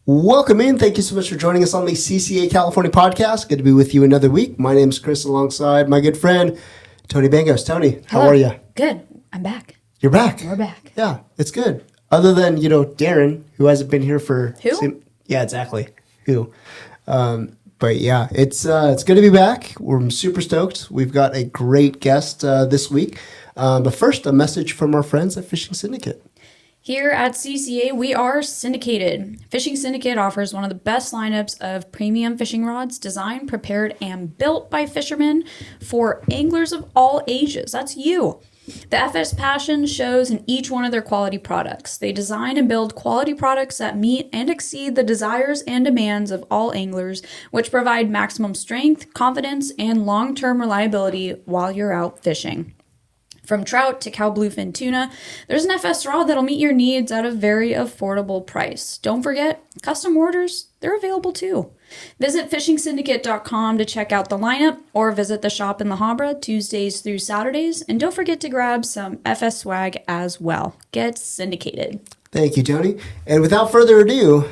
Welcome in. Thank you so much for joining us on the CCA California podcast. Good to be with you another week. My name's Chris alongside my good friend, Tony Bangos. Tony, how are you? Good. I'm back. You're back. We're back. Yeah, it's good. Other than, Darren, who hasn't been here for... Who? Yeah, exactly. Who? But yeah, it's good to be back. We're super stoked. We've got a great guest this week. But first, a message from our friends at Fishing Syndicate. Here at CCA, we are syndicated. Fishing Syndicate offers one of the best lineups of premium fishing rods designed, prepared, and built by fishermen for anglers of all ages. That's you. The FS passion shows in each one of their quality products. They design and build quality products that meet and exceed the desires and demands of all anglers, which provide maximum strength, confidence, and long-term reliability while you're out fishing. From trout to cow bluefin tuna, there's an FS rod that'll meet your needs at a very affordable price. Don't forget, custom orders, they're available too. Visit fishingsyndicate.com to check out the lineup or visit the shop in La Habra Tuesdays through Saturdays. And don't forget to grab some FS swag as well. Get syndicated. Thank you, Tony. And without further ado,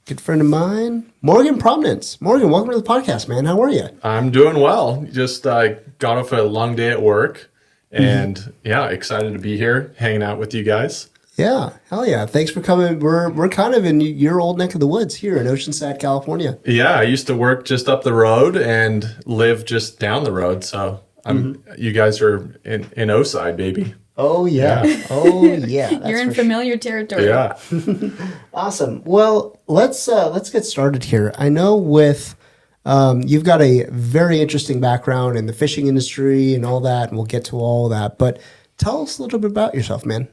good friend of mine, Morgan Promnitz. Morgan, welcome to the podcast, man. How are you? I'm doing well. Just got off a long day at work. And yeah, excited to be here, hanging out with you guys. Yeah, hell yeah. Thanks for coming. We're kind of in your old neck of the woods here in Oceanside, California. Yeah, I used to work just up the road and live just down the road. So you guys are in Oside, baby. Oh, yeah. Oh, yeah. You're in familiar territory. Yeah. Awesome. Well, let's get started here. I know with... you've got a very interesting background in the fishing industry and all that, and we'll get to all that. But tell us a little bit about yourself, man.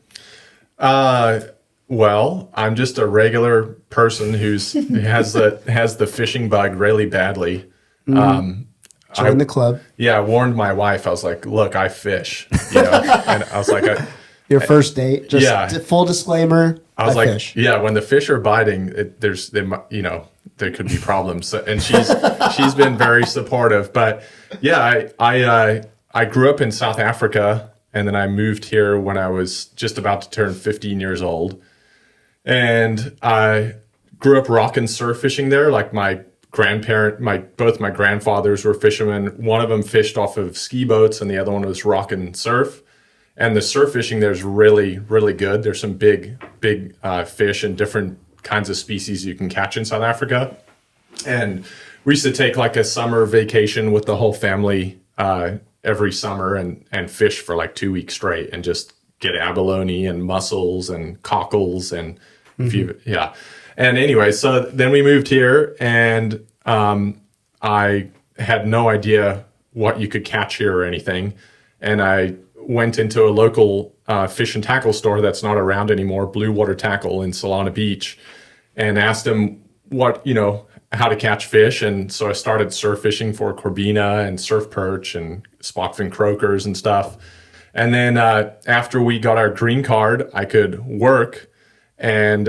Well, I'm just a regular person who has the fishing bug really badly. Join the club. Yeah, I warned my wife. I was like, "Look, I fish," and I was like, "Your first date, just full disclaimer." I was like, fish. "Yeah, when the fish are biting, there could be problems." So, and she's been very supportive. But yeah, I grew up in South Africa, and then I moved here when I was just about to turn 15 years old. And I grew up rock and surf fishing there. Like both my grandfathers were fishermen. One of them fished off of ski boats, and the other one was rock and surf. And the surf fishing there is really, really good. There's some big fish and different kinds of species you can catch in South Africa. And we used to take like a summer vacation with the whole family every summer and fish for like 2 weeks straight and just get abalone and mussels and cockles and And anyway, so then we moved here, and I had no idea what you could catch here or anything. And I went into a local fish and tackle store that's not around anymore, Blue Water Tackle in Solana Beach, and asked him how to catch fish. And so I started surf fishing for corbina and surf perch and spotfin croakers and stuff. And then after we got our green card, I could work. And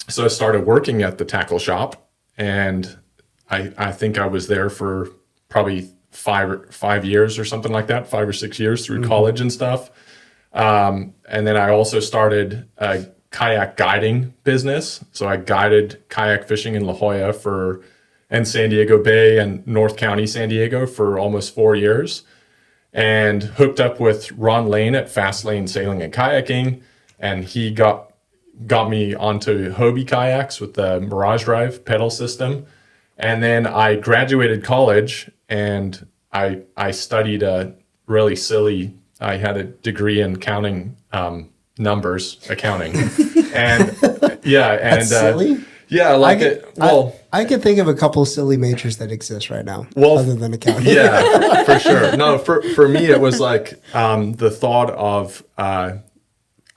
so I started working at the tackle shop. And I think I was there for probably 5 years or something like that, 5 or 6 years through college and stuff. And then I also started a kayak guiding business. So I guided kayak fishing in La Jolla and San Diego Bay and North County, San Diego for almost 4 years, and hooked up with Ron Lane at Fast Lane Sailing and Kayaking. And he got me onto Hobie kayaks with the Mirage Drive pedal system. And then I graduated college, and I studied a really silly, I had a degree in accounting, accounting. And yeah. And that's silly? Yeah, I can think of a couple of silly majors that exist right now, other than accounting. Yeah, for sure. No, for me, it was like the thought of, I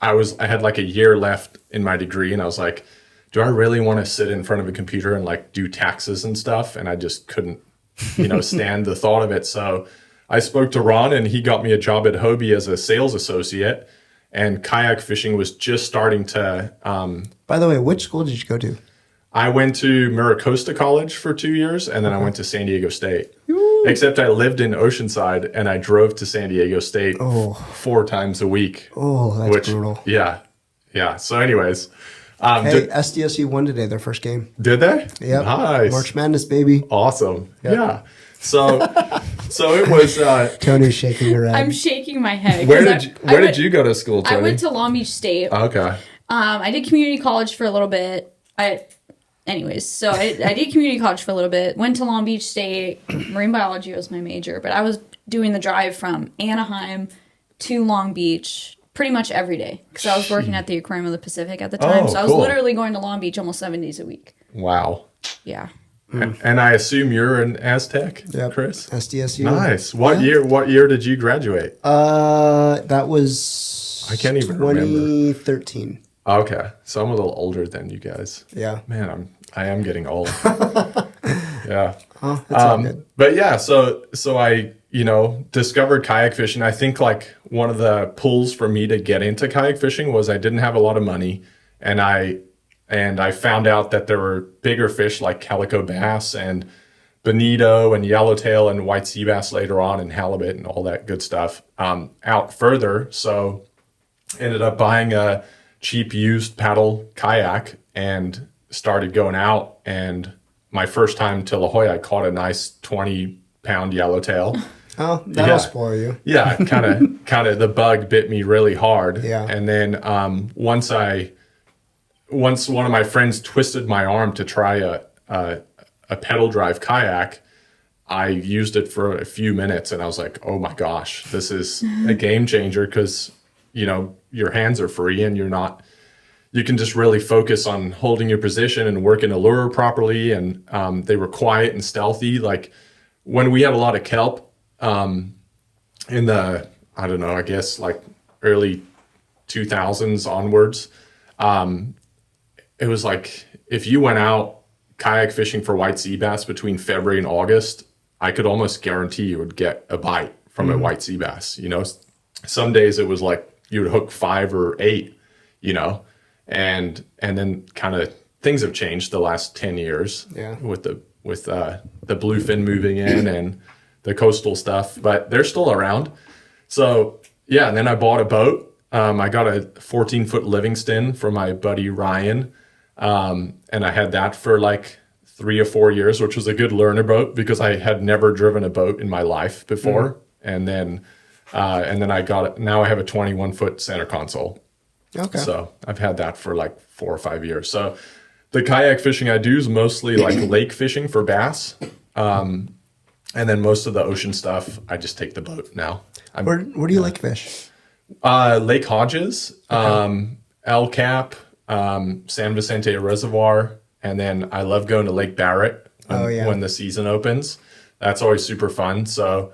had like a year left in my degree, and I was like, do I really want to sit in front of a computer and like do taxes and stuff? And I just couldn't, stand the thought of it. So I spoke to Ron, and he got me a job at Hobie as a sales associate, and kayak fishing was just starting to... By the way, which school did you go to? I went to Miracosta College for 2 years, and then I went to San Diego State. Ooh. Except I lived in Oceanside, and I drove to San Diego State 4 times a week. Oh, that's brutal. Yeah. So anyways, Hey, SDSU won today, their first game. Did they? Yep. Nice. March Madness, baby. Awesome. Yep. Yeah. So it was. Tony's shaking her head. I'm shaking my head. Where did you go to school, Tony? I went to Long Beach State. Okay. I did community college for a little bit. I did community college for a little bit. Went to Long Beach State. Marine biology was my major, but I was doing the drive from Anaheim to Long Beach pretty much every day because I was working at the Aquarium of the Pacific at the time. So I was literally going to Long Beach almost 7 days a week. Wow. Yeah. And I assume you're an Aztec, Yep. Chris? SDSU. Nice. What year did you graduate? That was I can't even remember. 2013. Okay. So I'm a little older than you guys. Yeah. Man, I am getting old. Yeah. Oh, that's all good. But yeah, so I, discovered kayak fishing. I think like one of the pulls for me to get into kayak fishing was I didn't have a lot of money, and I found out that there were bigger fish like calico bass and bonito and yellowtail and white sea bass later on, and halibut and all that good stuff out further. So ended up buying a cheap used paddle kayak and started going out. And my first time to La Jolla, I caught a nice 20-pound yellowtail. Oh, that'll spoil you. Yeah, kind of the bug bit me really hard. Yeah. And then once one of my friends twisted my arm to try a pedal drive kayak, I used it for a few minutes and I was like, oh my gosh, this is a game changer because, your hands are free and you can just really focus on holding your position and working a lure properly. And they were quiet and stealthy. Like when we had a lot of kelp in the, I don't know, I guess like early 2000s onwards, it was like if you went out kayak fishing for white sea bass between February and August, I could almost guarantee you would get a bite from a white sea bass. Some days it was like you would hook 5 or 8, and then kind of things have changed the last 10 years with the bluefin moving in and the coastal stuff, but they're still around. So yeah, and then I bought a boat. I got a 14-foot Livingston from my buddy Ryan. And I had that for like 3 or 4 years, which was a good learner boat because I had never driven a boat in my life before. And then I got it. Now I have a 21-foot center console. Okay. So I've had that for like 4 or 5 years. So the kayak fishing I do is mostly like lake fishing for bass. And then most of the ocean stuff, I just take the boat now. Where do you like fish? Lake Hodges, El Cap, San Vicente Reservoir, and then I love going to Lake Barrett when the season opens. That's always super fun. So,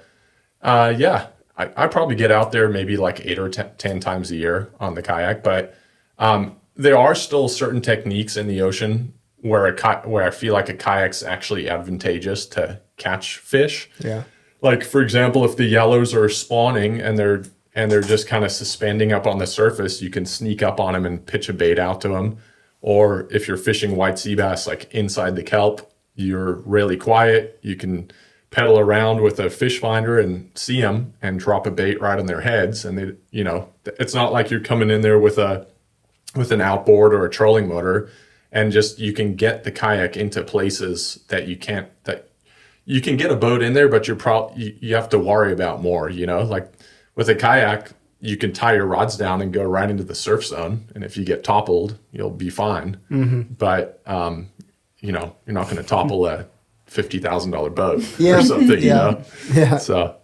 I probably get out there maybe like 8 or 10 times a year on the kayak. But there are still certain techniques in the ocean where I feel like a kayak's actually advantageous to catch fish. Yeah. Like for example, if the yellows are spawning and they're just kind of suspending up on the surface, you can sneak up on them and pitch a bait out to them. Or if you're fishing white sea bass, like inside the kelp, you're really quiet. You can pedal around with a fish finder and see them and drop a bait right on their heads. And it's not like you're coming in there with an outboard or a trolling motor, and just you can get the kayak into places that you can't. That you can get a boat in there, but you have to worry about more. Like with a kayak, you can tie your rods down and go right into the surf zone, and if you get toppled, you'll be fine. Mm-hmm. But you're not going to topple a $50,000 boat or something. Yeah. So.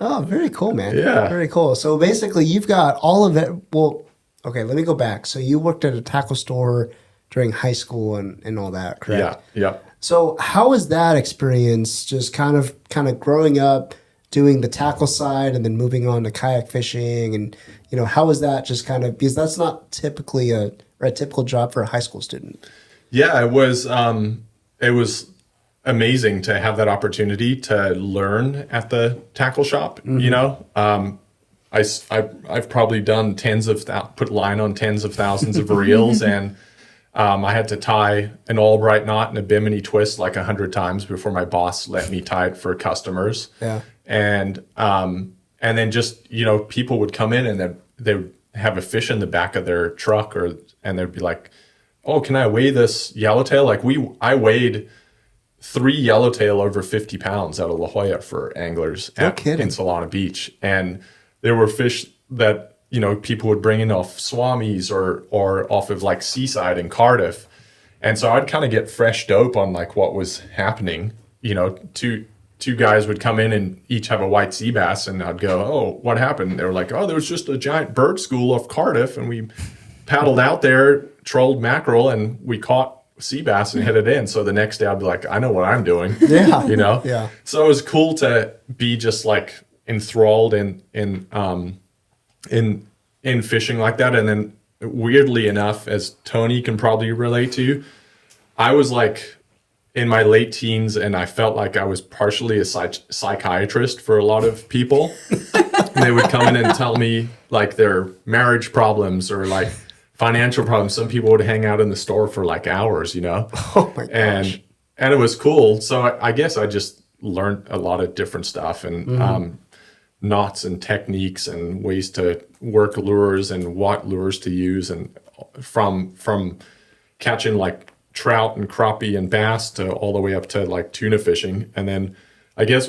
Oh, very cool, man. Yeah. Very cool. So basically, you've got all of it. Well, okay, let me go back. So you worked at a tackle store during high school and all that, correct? Yeah. So how was that experience? Just kind of growing up, doing the tackle side, and then moving on to kayak fishing, and how was that? Just kind of, because that's not typically a typical job for a high school student. Yeah, it was amazing to have that opportunity to learn at the tackle shop. Mm-hmm. I've probably done put line on tens of thousands of reels, and I had to tie an Albright knot and a bimini twist like 100 times before my boss let me tie it for customers. Yeah. And then just, people would come in and they would have a fish in the back of their truck, and they'd be like, oh, can I weigh this yellowtail? Like I weighed 3 yellowtail over 50 pounds out of La Jolla for anglers in Solana Beach. And there were fish that, you know, people would bring in off Swamis or off of like Seaside in Cardiff. And so I'd kind of get fresh dope on like what was happening. You know, two guys would come in and each have a white sea bass, and I'd go, oh, what happened? They were like, oh, there was just a giant bird school off Cardiff, and we paddled out there, trolled mackerel, and we caught sea bass and hit it in. So the next day I'd be like, I know what I'm doing. Yeah. You know? Yeah. So it was cool to be just like enthralled in fishing like that. And then weirdly enough, as Tony can probably relate to, I was like in my late teens, and I felt like I was partially a psychiatrist for a lot of people. They would come in and tell me like their marriage problems or like financial problems. Some people would hang out in the store for like hours, you know? Oh my gosh. And it was cool. So I guess I just learned a lot of different stuff and knots and techniques and ways to work lures and what lures to use, and from catching like trout and crappie and bass to all the way up to like tuna fishing. And then I guess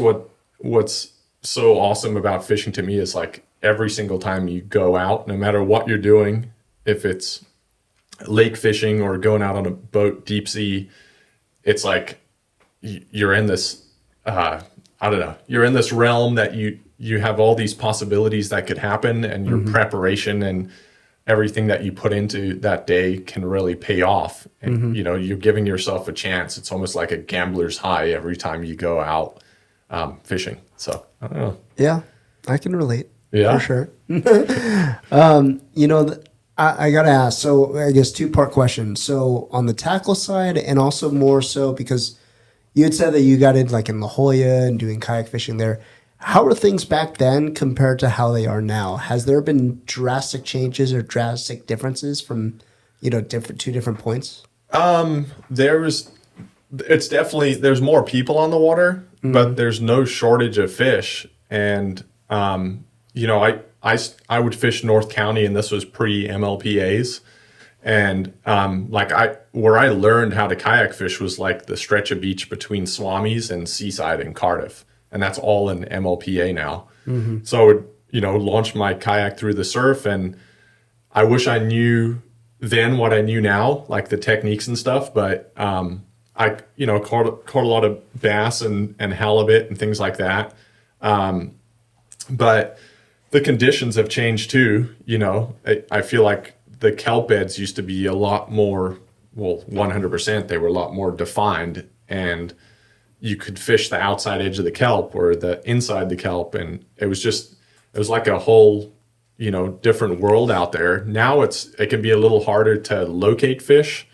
what's so awesome about fishing to me is like every single time you go out, no matter what you're doing, if it's lake fishing or going out on a boat, deep sea, it's like you're in this, I don't know, you're in this realm that you have all these possibilities that could happen, and your preparation and everything that you put into that day can really pay off. And, you know, you're giving yourself a chance. It's almost like a gambler's high every time you go out fishing. So, I don't know. Yeah, I can relate. Yeah. For sure. You know, I got to ask, so I guess 2-part question. So on the tackle side, and also more so because you had said that you got in like in La Jolla and doing kayak fishing there. How are things back then compared to how they are now? Has there been drastic changes or drastic differences from, you know, two different points? There's more people on the water, but there's no shortage of fish. And, you know, I would fish North County, and this was pre-MLPAs. And where I learned how to kayak fish was like the stretch of beach between Swamis and Seaside in Cardiff. And that's all in MLPA now. So I would, you know, launch my kayak through the surf. And I wish I knew then what I knew now, like the techniques and stuff. But I, you know, caught a lot of bass and halibut and things like that. But the conditions have changed too. You know, I feel like the kelp beds used to be a lot more, well, 100%, they were a lot more defined, and you could fish the outside edge of the kelp or the inside the kelp. And it was like a whole, you know, different world out there. Now it can be a little harder to locate fish.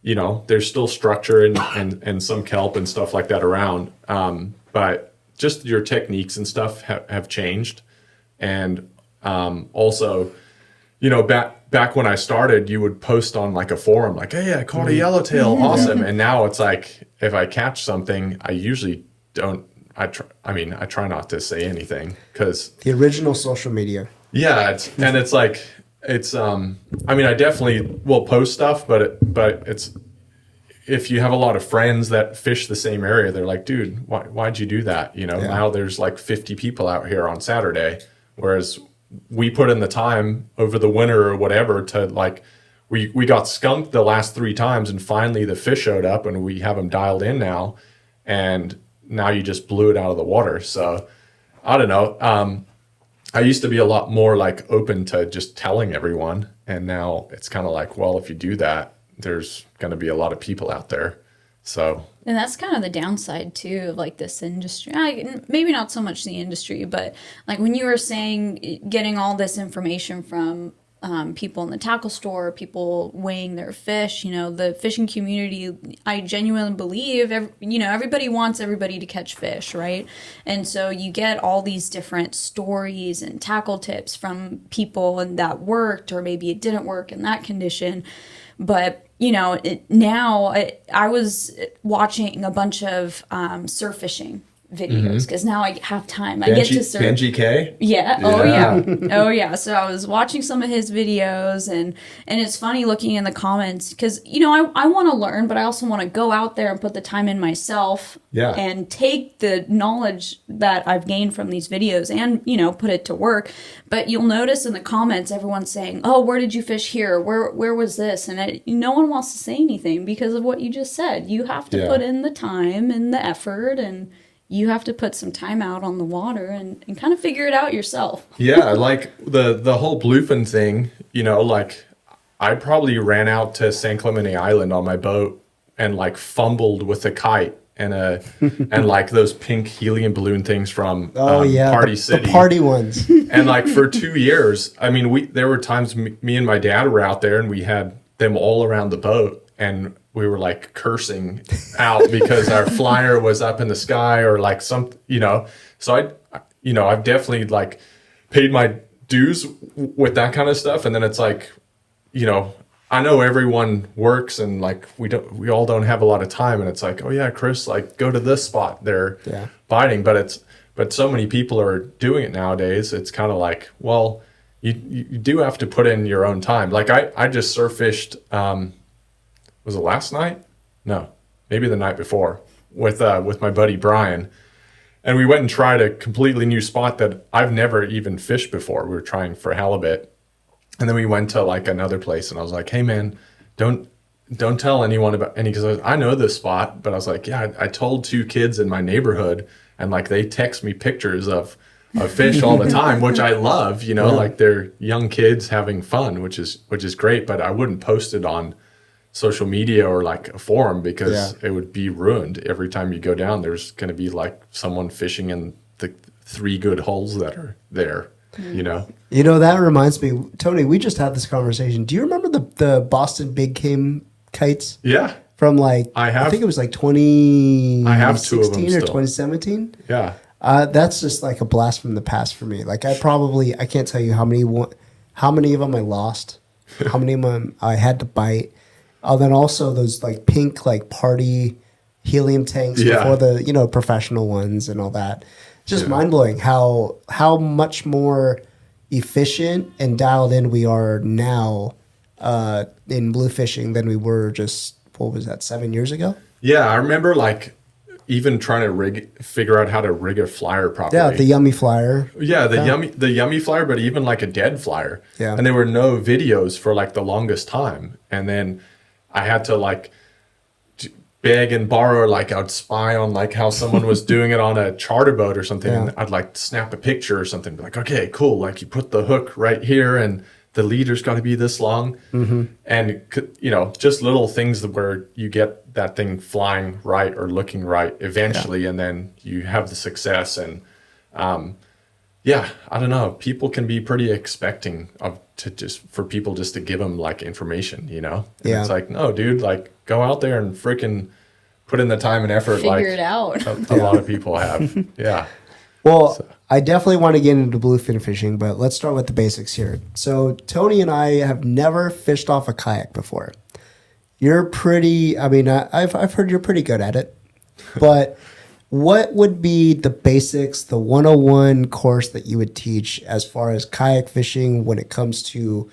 You know, there's still structure and some kelp and stuff like that around. But just your techniques and stuff have changed. And also, you know, back when I started, you would post on like a forum, like, hey, I caught a yellowtail, awesome. And now it's like, if I catch something, I usually don't, I try not to say anything, because the original social media. Yeah. I definitely will post stuff, but it's, if you have a lot of friends that fish the same area, they're like, dude, why'd you do that? You know, now there's like 50 people out here on Saturday, whereas we put in the time over the winter or whatever to like, we got skunked the last 3 times, and finally the fish showed up, and we have them dialed in now, and now you just blew it out of the water. So I don't know. I used to be a lot more like open to just telling everyone, and now it's kind of like, well, if you do that, there's going to be a lot of people out there. So, and that's kind of the downside too of like this industry. Maybe not so much the industry, but like when you were saying getting all this information from people in the tackle store, people weighing their fish, you know, the fishing community, I genuinely believe, everybody wants everybody to catch fish, right? And so you get all these different stories and tackle tips from people, and that worked, or maybe it didn't work in that condition. But, you know, I was watching a bunch of surf fishing videos because now I have time. I get to search. Benji K? Yeah. Oh yeah. Oh yeah. So I was watching some of his videos, and it's funny looking in the comments because I want to learn, but I also want to go out there and put the time in myself. Yeah. And take the knowledge that I've gained from these videos and put it to work. But you'll notice in the comments everyone's saying, "Oh, where did you fish here? Where was this?" And no one wants to say anything because of what you just said. You have to put in the time and the effort, and you have to put some time out on the water and kind of figure it out yourself. Yeah, like the whole Bluefin thing, like I probably ran out to San Clemente Island on my boat and like fumbled with a kite and and like those pink helium balloon things from Party City. The party ones. And like for 2 years, I mean, there were times me and my dad were out there and we had them all around the boat and we were like cursing out because our flyer was up in the sky or like so I've definitely like paid my dues with that kind of stuff. And then it's like, I know everyone works and like we all don't have a lot of time, and it's like, oh yeah, Chris, like go to this spot, they're biting, but so many people are doing it nowadays. It's kind of like, well, you do have to put in your own time. Like I just surf fished, was it last night? No, maybe the night before with my buddy Brian, and we went and tried a completely new spot that I've never even fished before. We were trying for halibut. And then we went to like another place and I was like, hey man, don't tell anyone about any, because I know this spot, but I was like, yeah, I told 2 kids in my neighborhood and like they text me pictures of fish all the time, which I love, like they're young kids having fun, which is great, but I wouldn't post it on social media or like a forum because it would be ruined. Every time you go down, there's going to be like someone fishing in the 3 good holes that are there. That reminds me, Tony, we just had this conversation. Do you remember the Boston Big Game kites? Yeah. From like, I think it was like 2016 I have 2 of them or still. 2017. Yeah. That's just like a blast from the past for me. Like I can't tell you how many of them I lost, how many of them I had to bite. Then also those like pink, like party helium tanks before the, professional ones and all that. Just mind blowing how much more efficient and dialed in we are now in blue fishing than we were just, what was that, 7 years ago? Yeah, I remember like even trying to figure out how to rig a flyer properly. Yeah, the yummy flyer. Yeah, the yummy flyer, but even like a dead flyer. Yeah. And there were no videos for like the longest time. And then I had to like beg and borrow, like I'd spy on like how someone was doing it on a charter boat or something. Yeah. And I'd like snap a picture or something, be like, okay, cool. Like you put the hook right here and the leader's got to be this long. Mm-hmm. And, just little things where you get that thing flying right or looking right eventually. And then you have the success. And, I don't know. People can be pretty expecting for people just to give them like information, And it's like, no, dude, like go out there and freaking put in the time and effort. Figure it out. A lot of people have. Yeah. Well, I definitely want to get into bluefin fishing, but let's start with the basics here. So Tony and I have never fished off a kayak before. You're pretty, I've heard you're pretty good at it, but what would be the basics, the 101 course that you would teach as far as kayak fishing when it comes to,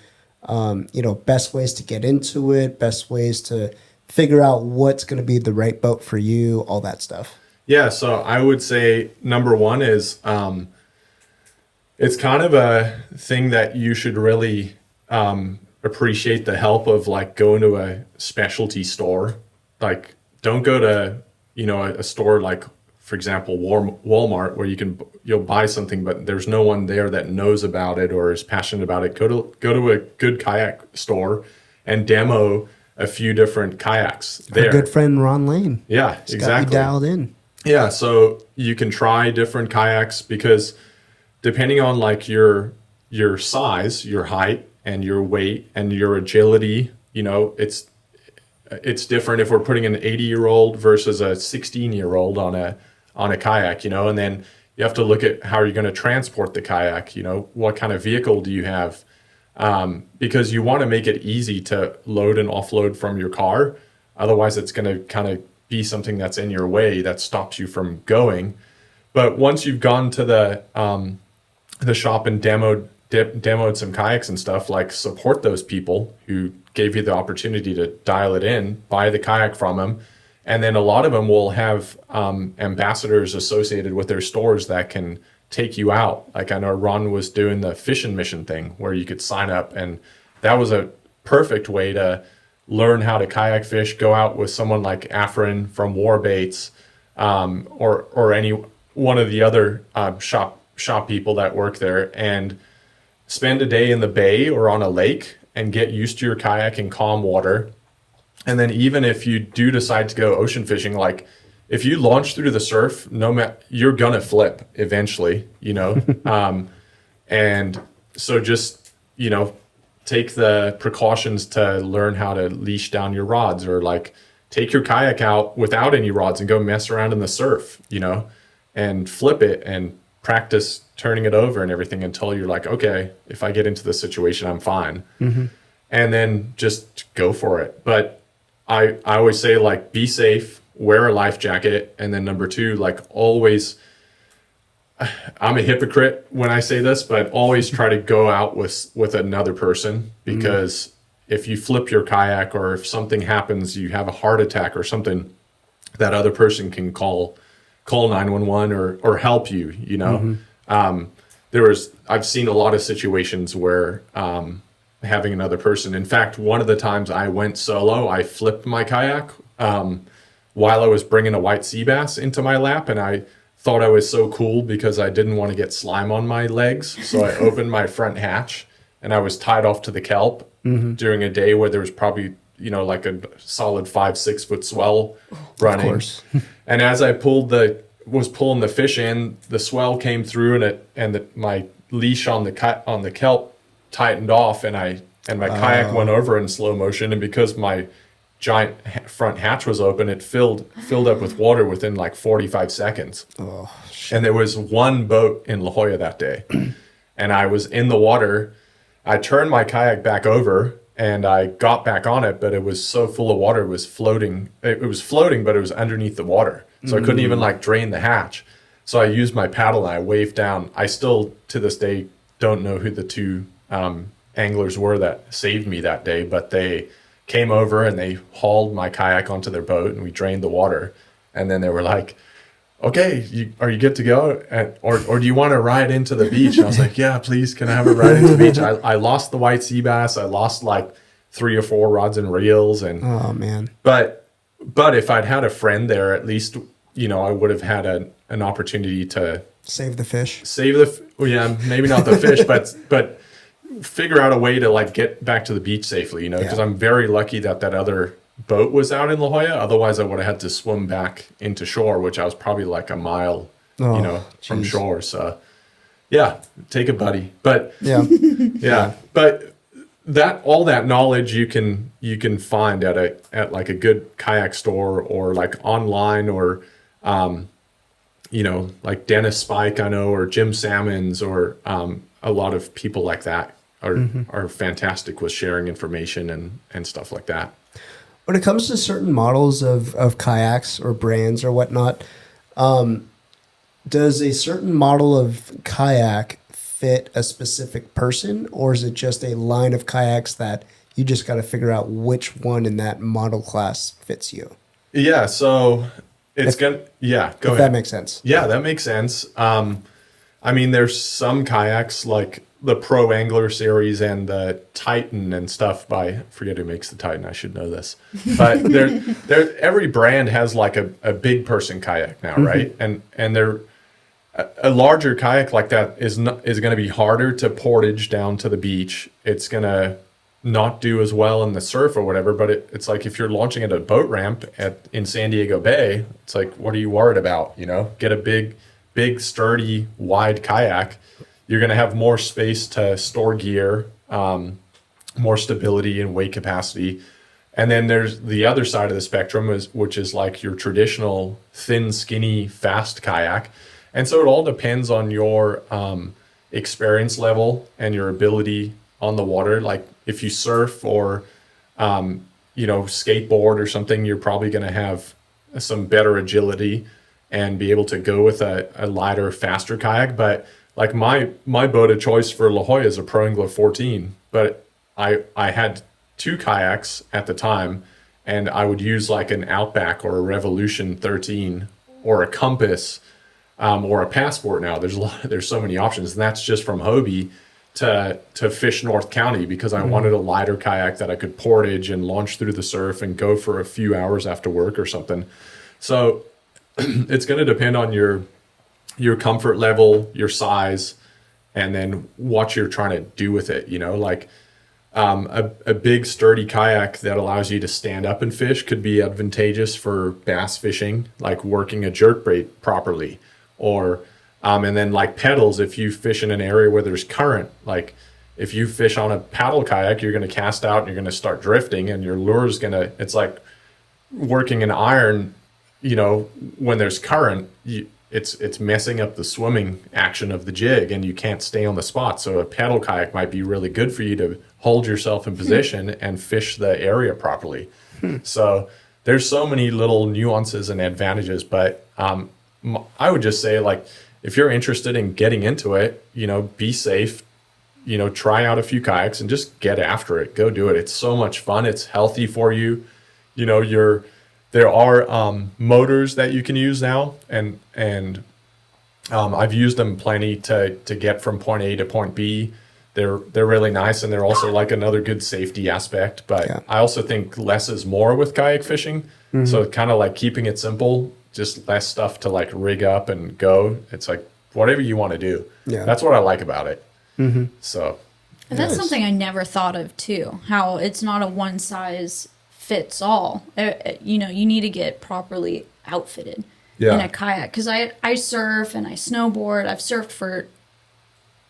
best ways to get into it, best ways to figure out what's going to be the right boat for you, all that stuff? Yeah, so I would say number one is it's kind of a thing that you should really appreciate the help of like going to a specialty store. Like don't go to, a store like, for example, Walmart where you'll buy something, but there's no one there that knows about it or is passionate about it. Go to a good kayak store and demo a few different kayaks there. Our good friend Ron Lane. Yeah, He's exactly. got you dialed in. Yeah, so you can try different kayaks because depending on like your size, your height, and your weight and your agility, it's different if we're putting an 80-year-old versus a 16-year-old on a kayak, and then you have to look at how you're going to transport the kayak, what kind of vehicle do you have, because you want to make it easy to load and offload from your car. Otherwise, it's going to kind of be something that's in your way that stops you from going. But once you've gone to the shop and demoed some kayaks and stuff, like support those people who gave you the opportunity to dial it in, buy the kayak from them. And then a lot of them will have ambassadors associated with their stores that can take you out. Like I know Ron was doing the fishing mission thing where you could sign up, and that was a perfect way to learn how to kayak fish, go out with someone like Afrin from Warbaits, or any one of the other shop people that work there, and spend a day in the bay or on a lake and get used to your kayak in calm water. And then even if you do decide to go ocean fishing, like if you launch through the surf, you're gonna flip eventually, you know. And so just, you know, take the precautions to learn how to leash down your rods, or like take your kayak out without any rods and go mess around in the surf, you know, and flip it and practice turning it over and everything until you're like, okay, if I get into this situation, I'm fine. And then just go for it. But I always say, like, be safe, wear a life jacket. And then number two, like, always, I'm a hypocrite when I say this, but always try to go out with another person, because if you flip your kayak or if something happens, you have a heart attack or something, that other person can call 911 or help you, you know. I've seen a lot of situations where having another person. In fact, one of the times I went solo, I flipped my kayak while I was bringing a white sea bass into my lap, and I thought I was so cool because I didn't want to get slime on my legs. So I opened my front hatch and I was tied off to the kelp during a day where there was probably, you know, like a solid 5-6 foot swell running. Of course. And as I was pulling the fish in, the swell came through and my leash on the kelp tightened off, and my kayak went over in slow motion, and because my giant front hatch was open, it filled up with water within like 45 seconds. Oh, shit. And there was one boat in La Jolla that day, and I was in the water. I turned my kayak back over and I got back on it, but it was so full of water, it was floating, but it was underneath the water, so I couldn't even like drain the hatch. So I used my paddle and I waved down. I still to this day don't know who the two anglers were that saved me that day, but they came over and they hauled my kayak onto their boat and we drained the water. And then they were like, okay, are you good to go? Or do you want to ride into the beach? And I was like, yeah, please, can I have a ride into the beach? I lost the white sea bass. I lost like 3 or 4 rods and reels. And oh man. But if I'd had a friend there, at least, you know, I would have had an opportunity to save the fish. Yeah, maybe not the fish, but figure out a way to like get back to the beach safely, you know, because I'm very lucky that other boat was out in La Jolla. Otherwise I would have had to swim back into shore, which I was probably like a mile, you know, from shore. So yeah, take a buddy. But yeah, but all that knowledge you can find at like a good kayak store, or like online, or you know, like Dennis Spike, I know, or Jim Salmons, or a lot of people like that are fantastic with sharing information and stuff like that. When it comes to certain models of kayaks or brands or whatnot, does a certain model of kayak fit a specific person, or is it just a line of kayaks that you just got to figure out which one in that model class fits you? Yeah, so go ahead. That makes sense. Yeah, that makes sense. I mean, there's some kayaks like the Pro Angler series and the Titan and stuff I forget who makes the Titan. I should know this, but every brand has like a big person kayak now, right? And they're a larger kayak like that is going to be harder to portage down to the beach. It's going to not do as well in the surf or whatever, but it's like if you're launching at a boat ramp in San Diego Bay, it's like, what are you worried about? You know, get a big, sturdy, wide kayak. You're going to have more space to store gear, more stability and weight capacity. And then there's the other side of the spectrum, which is like your traditional thin, skinny, fast kayak. And so it all depends on your experience level and your ability on the water. Like if you surf or, you know, skateboard or something, you're probably going to have some better agility. and be able to go with a lighter, faster kayak. But like my boat of choice for La Jolla is a Pro Angler 14, but I had 2 kayaks at the time, and I would use like an Outback or a Revolution 13 or a Compass or a Passport now. There's so many options, and that's just from Hobie to fish North County because I wanted a lighter kayak that I could portage and launch through the surf and go for a few hours after work or something. So it's going to depend on your comfort level, your size, and then what you're trying to do with it. You know, like a big sturdy kayak that allows you to stand up and fish could be advantageous for bass fishing, like working a jerkbait properly, or and then like pedals, if you fish in an area where there's current, like if you fish on a paddle kayak, you're going to cast out and you're going to start drifting, and your lure is going to, it's like working an iron, you know, when there's current, it's messing up the swimming action of the jig and you can't stay on the spot. So a paddle kayak might be really good for you to hold yourself in position and fish the area properly. So there's so many little nuances and advantages, but I would just say, like, if you're interested in getting into it, you know, be safe, you know, try out a few kayaks and just get after it. Go do it. It's so much fun. It's healthy for you. You know, there are motors that you can use now, and I've used them plenty to get from point A to point B. They're really nice, and they're also like another good safety aspect. But I also think less is more with kayak fishing. So kind of like keeping it simple, just less stuff to like rig up and go. It's like whatever you want to do. Yeah, that's what I like about it. So, and that's something I never thought of too. How it's not a one size fits all. You know, you need to get properly outfitted in a kayak. Because I surf and I snowboard. I've surfed for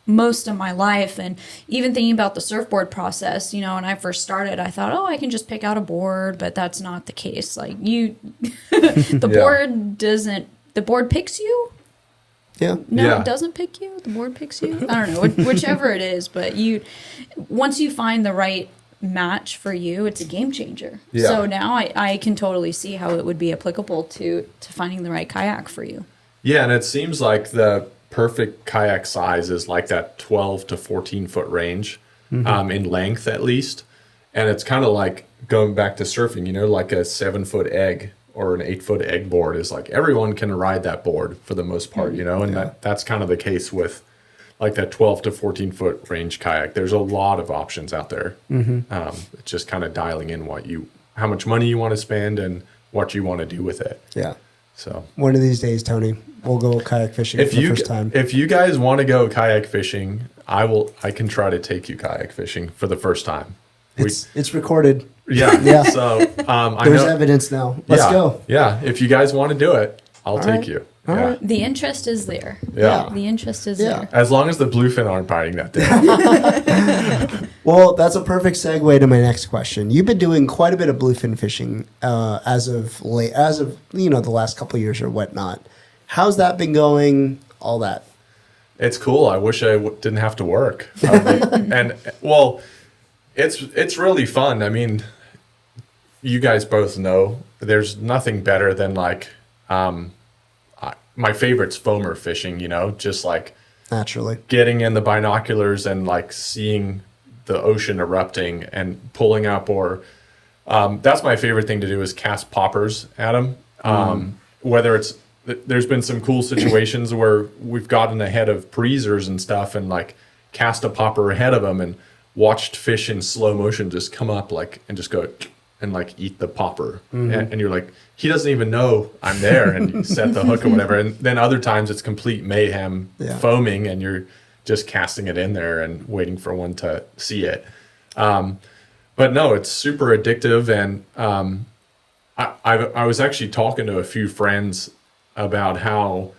most of my life, and even thinking about the surfboard process, you know, when I first started, I thought, oh, I can just pick out a board, but that's not the case. Like the board picks you. It doesn't pick you. The board picks you. I don't know, whichever it is, but once you find the right match for you, it's a game changer. So now I can totally see how it would be applicable to finding the right kayak for you. Yeah, and it seems like the perfect kayak size is like that 12 to 14 foot range in length at least. And it's kind of like going back to surfing, you know, like a 7 foot egg or an 8 foot egg board is like everyone can ride that board for the most part, you know, and that's kind of the case with like that 12 to 14 foot range kayak. There's a lot of options out there. It's just kind of dialing in how much money you want to spend and what you want to do with it. Yeah. So one of these days, Tony, we'll go kayak fishing for the first time. If you guys want to go kayak fishing, I can try to take you kayak fishing for the first time. It's recorded. Yeah. So there's evidence now. Let's go. Yeah. If you guys want to do it, I'll take you. All right. The interest is there. Yeah. The interest is there. As long as the bluefin aren't biting that day. Well, that's a perfect segue to my next question. You've been doing quite a bit of bluefin fishing as of you know, the last couple of years or whatnot. How's that been all that? It's cool. I wish I didn't have to work. And well, it's really fun. I mean, you guys both know there's nothing better than like my favorite's foamer fishing, you know, just like naturally getting in the binoculars and like seeing the ocean erupting and pulling up, or that's my favorite thing to do is cast poppers at them. Whether there's been some cool situations where we've gotten ahead of breezers and stuff and like cast a popper ahead of them and watched fish in slow motion just come up like and just go and like eat the popper. And you're like, he doesn't even know I'm there, and you set the hook or whatever. And then other times it's complete mayhem, foaming, and you're just casting it in there and waiting for one to see it. But no, it's super addictive. And I was actually talking to a few friends about how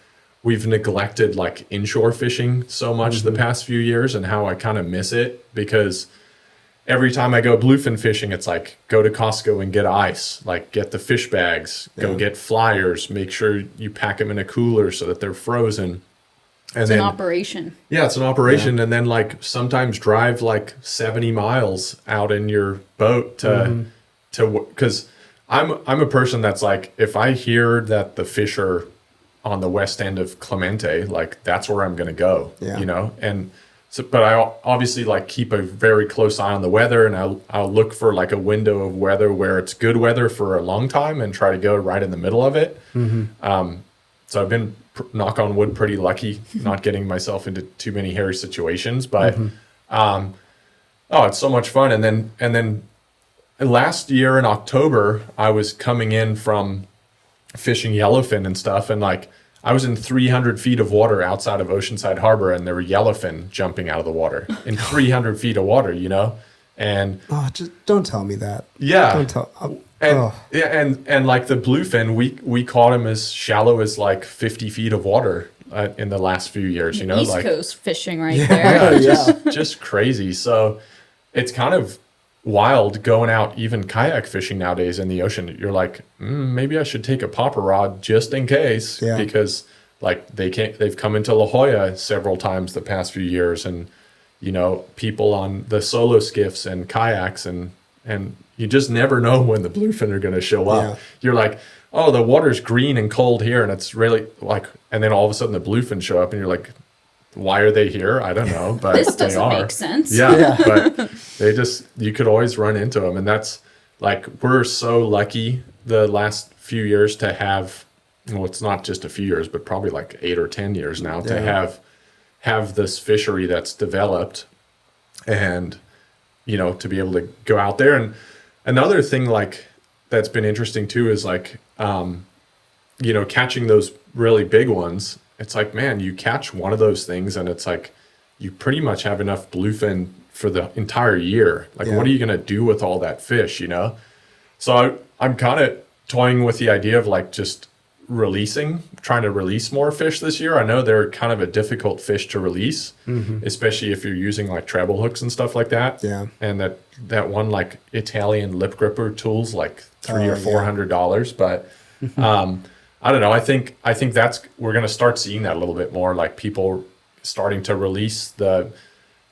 we've neglected like inshore fishing so much the past few years, and how I kind of miss it, because every time I go bluefin fishing, it's like go to Costco and get ice, like get the fish bags, go get flyers, make sure you pack them in a cooler so that they're frozen. And it's an operation. Yeah, it's an operation. And then like sometimes drive like 70 miles out in your boat to because I'm a person that's like, if I hear that the fish are on the west end of Clemente, like that's where I'm going to go, Yeah. you know? And so, but I obviously like keep a very close eye on the weather, and I'll look for like a window of weather where it's good weather for a long time and try to go right in the middle of it. So I've been, knock on wood, pretty lucky not getting myself into too many hairy situations, but, oh, it's so much fun. And then last year in October, I was coming in from fishing yellowfin and stuff, and like I was in 300 feet of water outside of Oceanside Harbor, and there were yellowfin jumping out of the water in 300 feet of water, you know? And just don't tell me that. yeah, Don't tell. and like the bluefin, we caught him as shallow as like 50 feet of water in the last few years, you know? East like Coast fishing right there. just crazy. So it's kind of wild going out even kayak fishing nowadays in the ocean. You're like, maybe I should take a popper rod just in case, because like they've come into La Jolla several times the past few years, and you know, people on the solo skiffs and kayaks, and you just never know when the bluefin are going to show up. You're like, oh, the water's green and cold here, and it's really like, and then all of a sudden the bluefin show up, and you're like, why are they here? I don't know, but This they doesn't are. make sense. Yeah, but you could always run into them. And that's like, we're so lucky the last few years to have, well, it's not just a few years, but probably like 8 or 10 years now to have this fishery that's developed, and, you know, to be able to go out there. And another thing like that's been interesting too is like, you know, catching those really big ones. It's like, man, you catch one of those things and it's like, you pretty much have enough bluefin for the entire year. Like, what are you going to do with all that fish, you know? So I'm kind of toying with the idea of like just trying to release more fish this year. I know they're kind of a difficult fish to release, especially if you're using like treble hooks and stuff like that. Yeah. And that one like Italian lip gripper tool's like $300 or $400, but I don't know. I think we're going to start seeing that a little bit more, like people starting to release the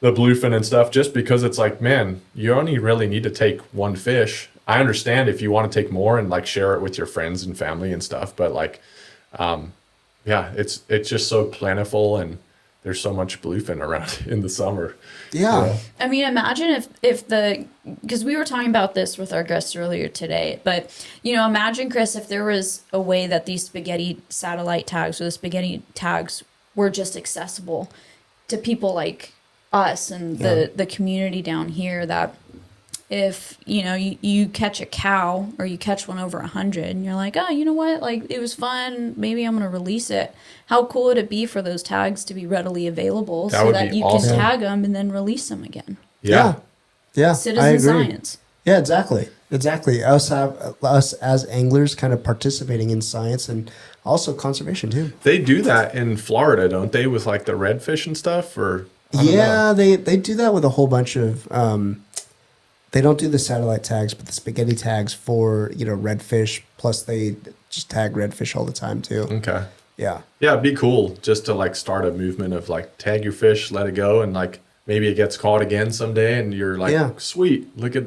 bluefin and stuff, just because it's like, man, you only really need to take one fish. I understand if you want to take more and like share it with your friends and family and stuff, but like, it's just so plentiful, and there's so much bluefin around in the summer. Yeah. I mean, imagine because we were talking about this with our guests earlier today, but, you know, imagine, Chris, if there was a way that these spaghetti satellite tags or the spaghetti tags were just accessible to people like us and the community down here, that if, you know, you catch a cow or you catch one over 100 and you're like, oh, you know what, like it was fun, maybe I'm going to release it. How cool would it be for those tags to be readily available so that you can tag them and then release them again? Yeah. Citizen science. Yeah, exactly. Us as anglers kind of participating in science and also conservation too. They do that in Florida, don't they, with like the redfish and stuff? Or I don't know. They do that with a whole bunch of they don't do the satellite tags, but the spaghetti tags for, you know, redfish. Plus, they just tag redfish all the time too. Okay. Yeah. Yeah, it'd be cool just to like start a movement of like tag your fish, let it go, and like maybe it gets caught again someday, and you're like, sweet, look at,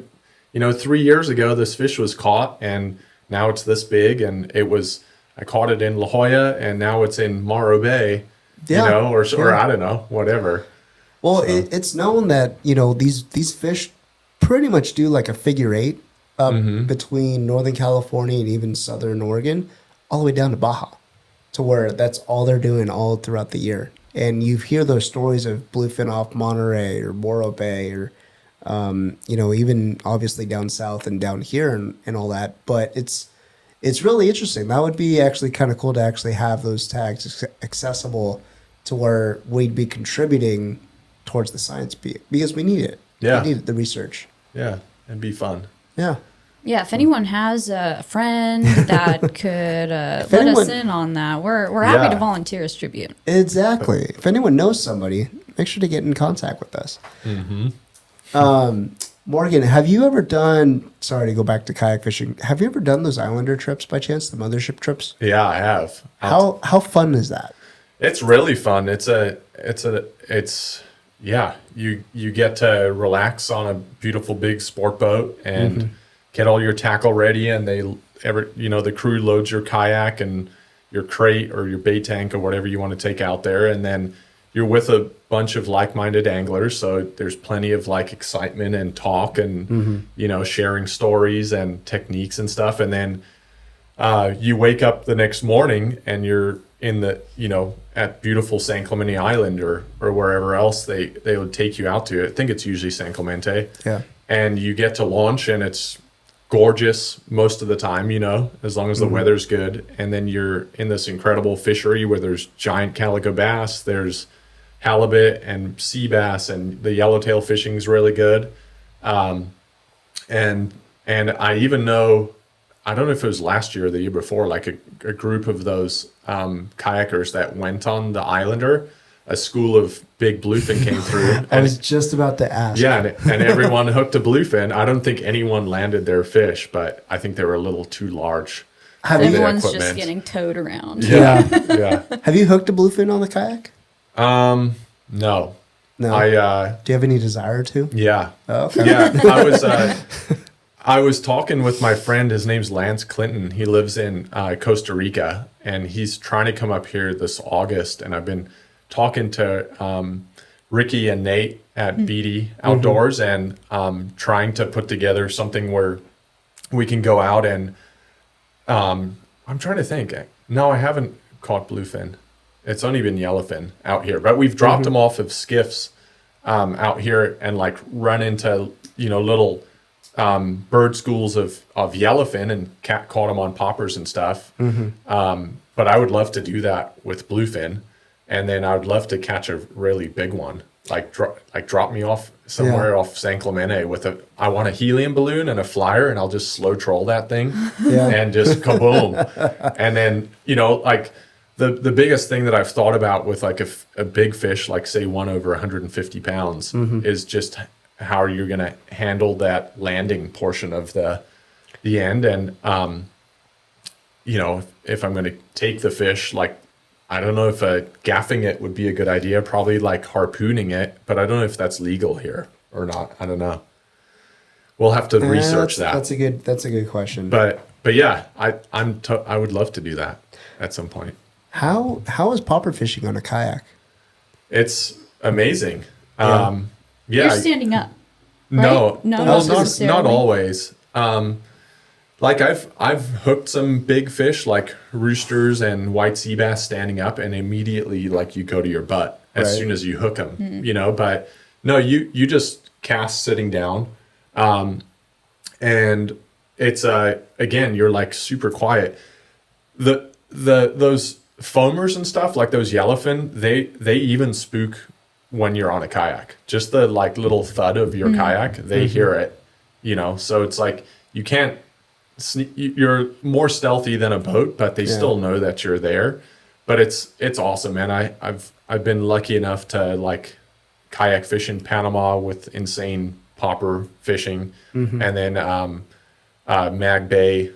you know, 3 years ago this fish was caught, and now it's this big, and I caught it in La Jolla, and now it's in Morro Bay. You know, or I don't know, whatever. Well, it's known that, you know, these fish pretty much do like a figure eight up between Northern California and even Southern Oregon, all the way down to Baja, to where that's all they're doing all throughout the year. And you hear those stories of bluefin off Monterey or Morro Bay, or you know, even obviously down south and down here and all that. But it's really interesting. That would be actually kind of cool to actually have those tags accessible to where we'd be contributing towards the science because we need it. Yeah. We need the research. Yeah, it'd be fun. Yeah. Yeah, if anyone has a friend that could let us in on that, we're happy to volunteer as tribute. Exactly. If anyone knows somebody, make sure to get in contact with us. Morgan, have you ever done, sorry to go back to kayak fishing, have you ever done those Islander trips by chance, the mothership trips? Yeah, I have. How fun is that? It's really fun. You get to relax on a beautiful big sport boat and get all your tackle ready, and the crew loads your kayak, and crate or your bait tank or whatever you want to take out there, and then you're with a bunch of like-minded anglers, so there's plenty of like excitement and talk and sharing stories and techniques and stuff. And then you wake up the next morning and you're in the at beautiful San Clemente Island or wherever else they would take you out to. I think it's usually San Clemente. Yeah. And you get to launch and it's gorgeous most of the time, as long as the weather's good. And then you're in this incredible fishery where there's giant calico bass, there's halibut and sea bass, and the yellowtail fishing is really good. And I even know, I don't know if it was last year or the year before, like a group of those kayakers that went on the Islander, a school of big bluefin came through. I was just about to ask. Yeah, and everyone hooked a bluefin. I don't think anyone landed their fish, but I think they were a little too large. Everyone's just getting towed around. Yeah. Yeah. Have you hooked a bluefin on the kayak? No. No. Do you have any desire to? Yeah. Oh, okay. Yeah. I was talking with my friend. His name's Lance Clinton. He lives in Costa Rica, and he's trying to come up here this August. And I've been talking to Ricky and Nate at BD Outdoors and trying to put together something where we can go out and I'm trying to think. No, I haven't caught bluefin. It's only been yellowfin out here, but we've dropped them off of skiffs out here and like run into little bird schools of yellowfin and caught them on poppers and stuff. But I would love to do that with bluefin, and then I would love to catch a really big one, like drop me off somewhere off San Clemente with I want a helium balloon and a flyer, and I'll just slow troll that thing and just kaboom. And then like the biggest thing that I've thought about with like a big fish, like say one over 150 pounds, is just how you're going to handle that landing portion of the end. And if I'm going to take the fish, like I don't know if gaffing it would be a good idea, probably like harpooning it, but I don't know if that's legal here or not. I don't know. We'll have to research that. That's a good question. But yeah, I would love to do that at some point. How is popper fishing on a kayak? It's amazing. Yeah. You're standing up. No, right? No, not always. Like I've hooked some big fish like roosters and white sea bass standing up, and immediately like you go to your butt as soon as you hook them, but no, you just cast sitting down. And it's again, you're like super quiet. Those foamers and stuff, like those yellowfin, they even spook when you're on a kayak. Just the like little thud of your kayak, they hear it, so it's like you can't you're more stealthy than a boat, but they still know that you're there. But it's awesome, man. I've been lucky enough to like kayak fish in Panama with insane popper fishing, and then Mag Bay,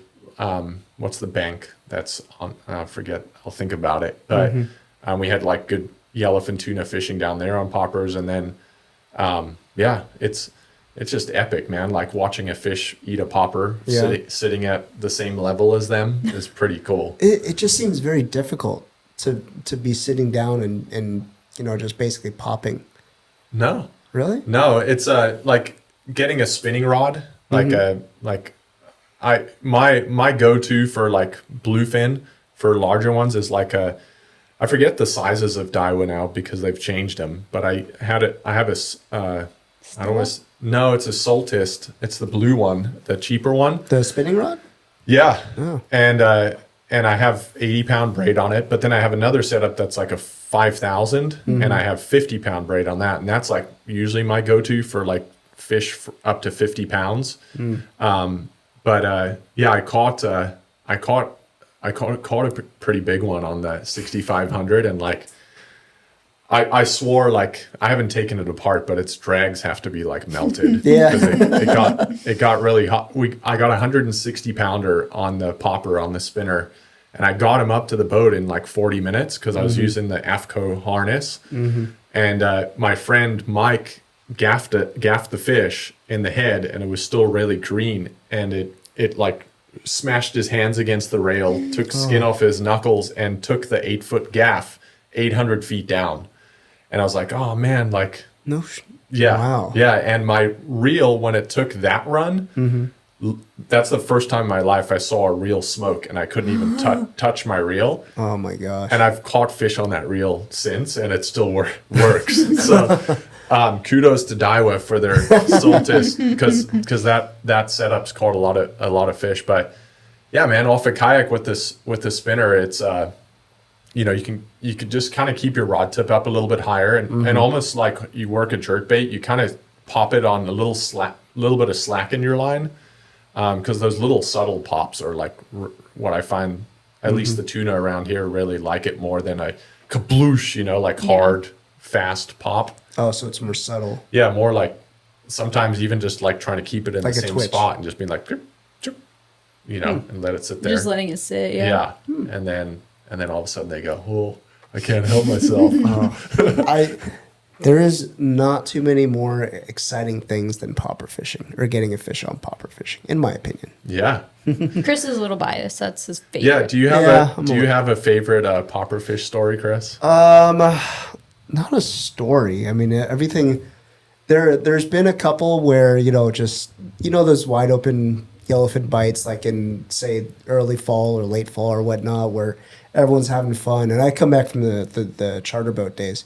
what's the bank that's on? I forget. I'll think about it. But we had like good yellowfin tuna fishing down there on poppers, and then it's just epic, man. Like watching a fish eat a popper sitting at the same level as them is pretty cool. It just seems very difficult to be sitting down and just basically popping. No. Really? No, it's like getting a spinning rod, my go-to for like bluefin for larger ones is like I forget the sizes of Daiwa now because they've changed them, but I have no, it's a Soltist. It's the blue one, the cheaper one. The spinning rod? Yeah. Oh. And I have 80-pound braid on it, but then I have another setup that's like a 5,000 and I have 50-pound braid on that. And that's like usually my go-to for like fish for up to 50 pounds. I caught a pretty big one on the 6,500, and like I swore, like I haven't taken it apart, but its drags have to be like melted. It got really hot. I got a 160 pounder on the popper on the spinner, and I got him up to the boat in like 40 minutes because I was using the AFCO harness. And my friend Mike gaffed the fish in the head, and it was still really green, and it smashed his hands against the rail, took skin off his knuckles, and took the 8-foot gaff 800 feet down. And I was like, oh man, like, yeah, Wow. yeah. And my reel, when it took that run, that's the first time in my life I saw a reel smoke, and I couldn't even touch my reel. Oh my gosh. And I've caught fish on that reel since, and it still works. So kudos to Daiwa for their Soltis, because that setup's caught a lot of fish. But yeah, man, off a kayak with the spinner, it's you can just kind of keep your rod tip up a little bit higher, and almost like you work a jerkbait, you kind of pop it on a little bit of slack in your line, because those little subtle pops are like what I find. At least the tuna around here really like it more than a kabloosh, like hard, fast pop. Oh, so it's more subtle. Yeah, more like sometimes even just like trying to keep it in Like the a same twitch. spot and just being like, chirp, chirp, and let it sit there. Just letting it sit. Yeah. And then all of a sudden they go, oh, I can't help myself. There is not too many more exciting things than popper fishing or getting a fish on popper fishing, in my opinion. Yeah. Chris is a little biased. That's his favorite. Yeah. Do you have Yeah, have a favorite popper fish story, Chris? Not a story. I mean, everything. There's been a couple where just those wide open yellowfin bites, like in say early fall or late fall or whatnot, where everyone's having fun. And I come back from the charter boat days,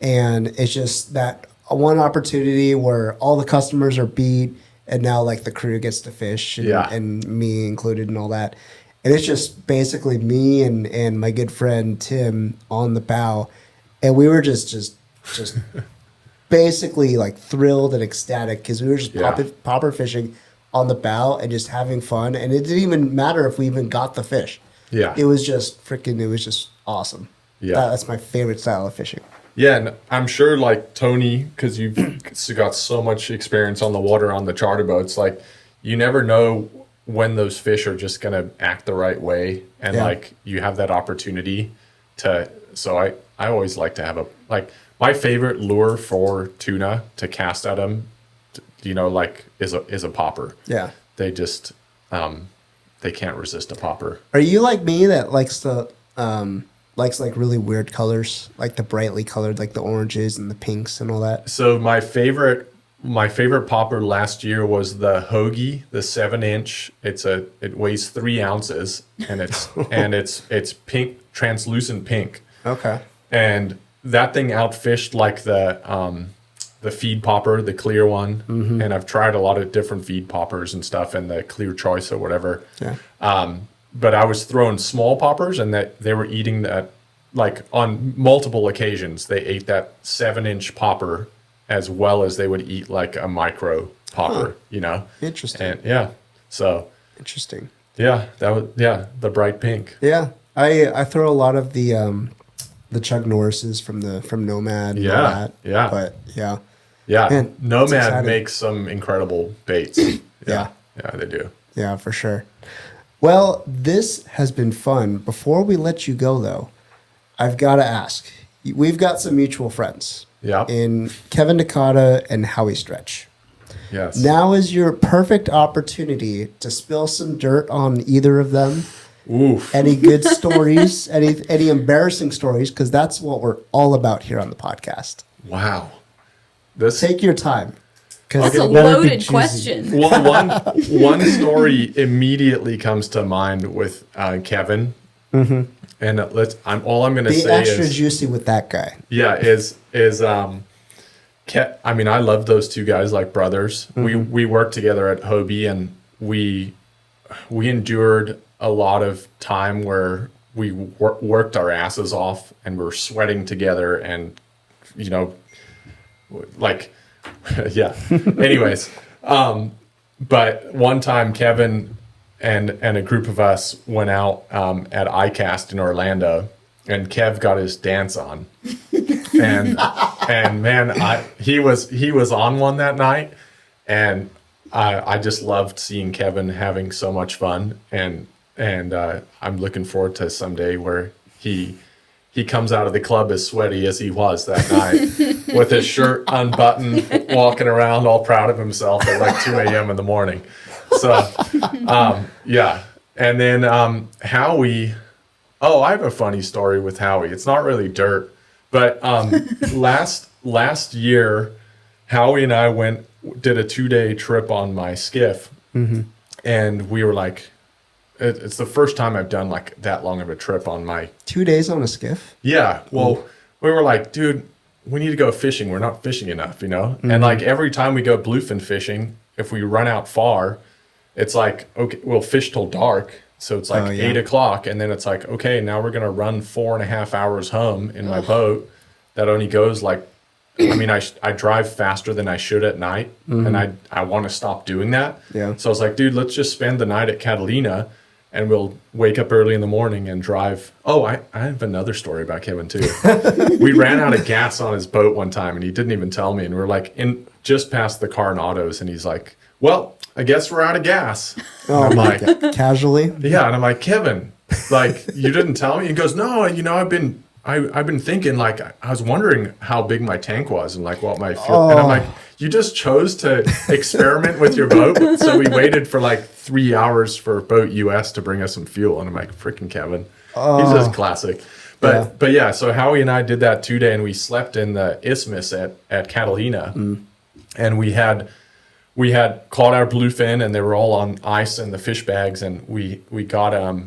and it's just that one opportunity where all the customers are beat, and now like the crew gets to fish, and me included and all that. And it's just basically me and my good friend Tim on the bow, and we were just basically like thrilled and ecstatic because we were just popper fishing on the bow and just having fun. And it didn't even matter if we even got the fish. Yeah. It was just awesome. Yeah. That's my favorite style of fishing. Yeah, and I'm sure like Tony, because you've got so much experience on the water on the charter boats, like you never know when those fish are just gonna act the right way, and like you have that opportunity to. So I always like to have my favorite lure for tuna to cast at them, like is a popper. Yeah. They just they can't resist a popper. Are you like me that likes like really weird colors, like the brightly colored, like the oranges and the pinks and all that? So my favorite popper last year was the Hoagie, the 7-inch. It weighs 3 ounces, and it's pink, translucent pink. Okay. And that thing outfished like the feed popper, the clear one. And I've tried a lot of different feed poppers and stuff, and the clear choice or whatever. Yeah. But I was throwing small poppers, and that they were eating that, like on multiple occasions, they ate that 7-inch popper as well as they would eat like a micro popper, Interesting. And so Interesting. yeah, the bright pink. Yeah. I throw a lot of the Chuck Norrises from Nomad. And all that. Yeah. But yeah. Yeah, Man, it's Nomad exciting. makes some incredible baits. Yeah. Yeah, they do. Yeah, for sure. Well, this has been fun. Before we let you go, though, I've got to ask. We've got some mutual friends. Yeah. In Kevin Nakata and Howie Stretch. Yes. Now is your perfect opportunity to spill some dirt on either of them. Oof. Any good stories? Any embarrassing stories? Because that's what we're all about here on the podcast. Wow. Take your time. That's a loaded question. Well, one story immediately comes to mind with Kevin, and all I'm going to Be say extra is juicy with that guy. yeah I mean, I love those two guys like brothers. We worked together at Hobie, and we endured a lot of time where we worked our asses off, and we're sweating together, and like yeah. Anyways, but one time Kevin and a group of us went out at ICAST in Orlando, and Kev got his dance on, and man, he was on one that night, and I just loved seeing Kevin having so much fun, and I'm looking forward to someday where he comes out of the club as sweaty as he was that night, with his shirt unbuttoned, walking around all proud of himself at like 2 a.m. in the morning. So, yeah. And then Howie, I have a funny story with Howie. It's not really dirt, but last year, Howie and I did a 2-day trip on my skiff, and we were like, it's the first time I've done like that long of a trip on my 2 days on a skiff. Yeah. Well, we were like, dude, we need to go fishing. We're not fishing enough, And like every time we go bluefin fishing, if we run out far, it's like, okay, we'll fish till dark. So it's like 8 o'clock. And then it's like, okay, now we're going to run 4.5 hours home in my boat. That only goes like, I drive faster than I should at night. And I want to stop doing that. Yeah. So I was like, dude, let's just spend the night at Catalina. And we'll wake up early in the morning and drive. Oh, I have another story about Kevin too. We ran out of gas on his boat one time and he didn't even tell me. And we're like just past the Coronados and he's like, well, I guess we're out of gas. Oh, I'm my like, God. Casually? yeah. And I'm like, Kevin, like you didn't tell me? He goes, no, I've been thinking like, I was wondering how big my tank was and like what my fuel. And I'm like, you just chose to experiment with your boat. So we waited for like 3 hours for Boat US to bring us some fuel. And I'm like, freaking Kevin. He's just classic. But yeah, so Howie and I did that 2-day and we slept in the isthmus at Catalina. And we had caught our bluefin and they were all on ice in the fish bags. And we got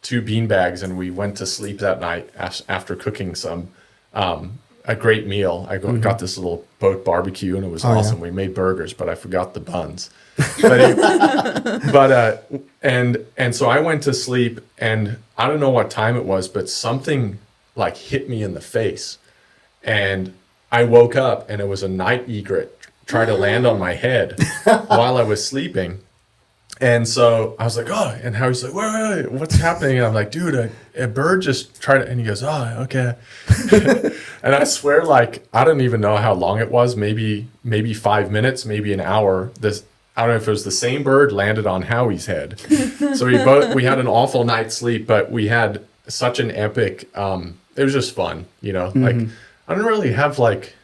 2 bean bags and we went to sleep that night after cooking some a great meal. I got this little boat barbecue and it was awesome. We made burgers, but I forgot the buns. And so I went to sleep and I don't know what time it was, but something like hit me in the face. And I woke up and it was a night egret trying to land on my head while I was sleeping. And so I was like, oh, and Howie's like, wait, what's happening? And I'm like, dude, a bird just tried to, and he goes, oh, okay. And I swear, like, I don't even know how long it was, maybe 5 minutes, maybe an hour. I don't know if it was the same bird landed on Howie's head. So we had an awful night's sleep, but we had such an epic, it was just fun, like I don't really have like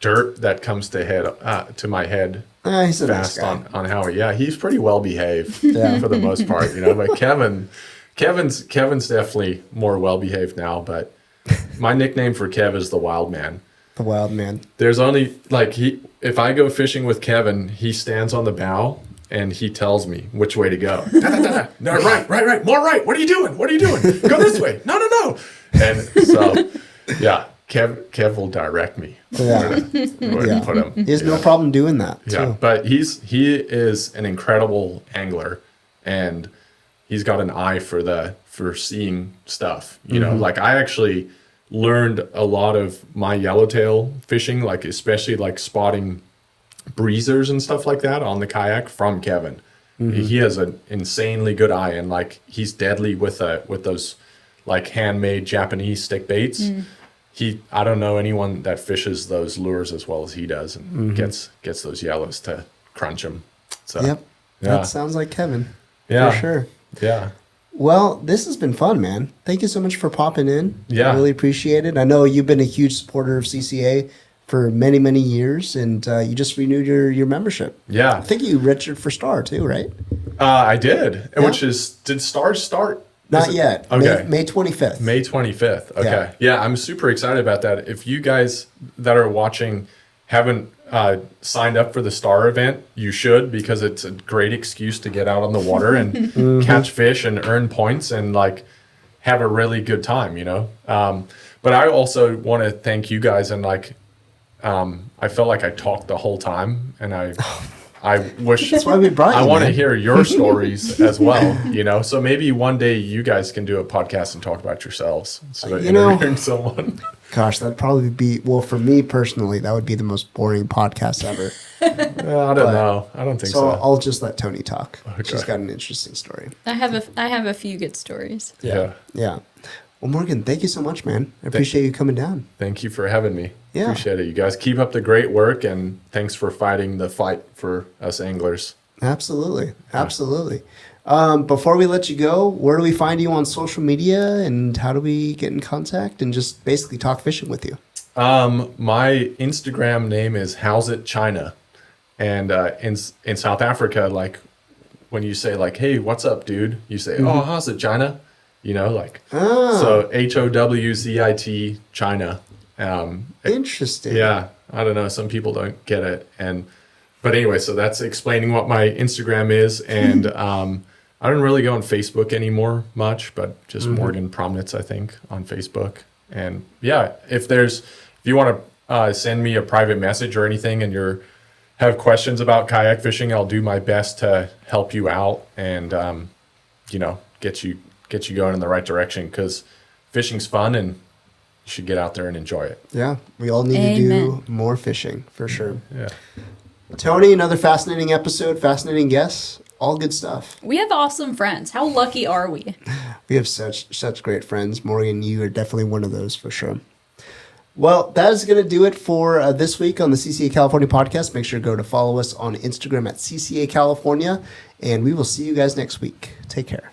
dirt that comes to my head. He's a fast nice guy. on Howie. Yeah, he's pretty well behaved for the most part, But Kevin's definitely more well behaved now. But my nickname for Kev is the Wild Man. The Wild Man. There's only if I go fishing with Kevin, he stands on the bow and he tells me which way to go. Da, da, da, da. No, right, more right. What are you doing? Go this way. No. And so, yeah. Kev will direct me. Yeah. Where to put him. He has no problem doing that. Yeah, too. but he is an incredible angler, and he's got an eye for seeing stuff. Like I actually learned a lot of my yellowtail fishing, like especially like spotting breezers and stuff like that on the kayak from Kevin. He has an insanely good eye, and like he's deadly with those like handmade Japanese stick baits. I don't know anyone that fishes those lures as well as he does and gets those yellows to crunch them. So, yep. Yeah. That sounds like Kevin. Yeah. For sure. Yeah. Well, this has been fun, man. Thank you so much for popping in. Yeah. I really appreciate it. I know you've been a huge supporter of CCA for many, many years, and you just renewed your membership. Yeah. I think you registered for Star too, right? I did. Yeah. Did Stars start? Not yet. Okay. May 25th. May 25th. Okay. Yeah, I'm super excited about that. If you guys that are watching haven't signed up for the Star event, you should, because it's a great excuse to get out on the water and catch fish and earn points and like have a really good time, But I also want to thank you guys, and like I felt like I talked the whole time, and I wish That's why we brought you. I want to man. hear your stories as well, So maybe one day you guys can do a podcast and talk about yourselves instead of interviewing someone. Gosh, that'd probably be, well, for me personally, that would be the most boring podcast ever. I don't know. I don't think so. I'll just let Tony talk. Okay. She's got an interesting story. I have a few good stories. Yeah. Yeah. Well, Morgan, thank you so much, man. I appreciate you coming down. Thank you for having me. Yeah. Appreciate it. You guys keep up the great work, and thanks for fighting the fight for us anglers. Absolutely. Absolutely. Before we let you go, where do we find you on social media, and how do we get in contact and just basically talk fishing with you? My Instagram name is How's It China, and in South Africa, like when you say like, "Hey, what's up, dude?" You say, "Oh, how's it, China?" You know, like Ah. so HOWZIT China. Interesting. Yeah, I don't know. Some people don't get it, but anyway, so that's explaining what my Instagram is, and I don't really go on Facebook anymore much, but just Morgan Promnitz, I think, on Facebook. And yeah, if you want to send me a private message or anything, and have questions about kayak fishing, I'll do my best to help you out and get you going in the right direction, because fishing's fun and you should get out there and enjoy it. Yeah, we all need to Amen. do more fishing for sure. Yeah. Tony, another fascinating episode, fascinating guests, all good stuff. We have awesome friends. How lucky are we? We have such great friends. Morgan, you are definitely one of those for sure. Well, that is going to do it for this week on the CCA California podcast. Make sure to go to follow us on Instagram at CCA California, and we will see you guys next week. Take care.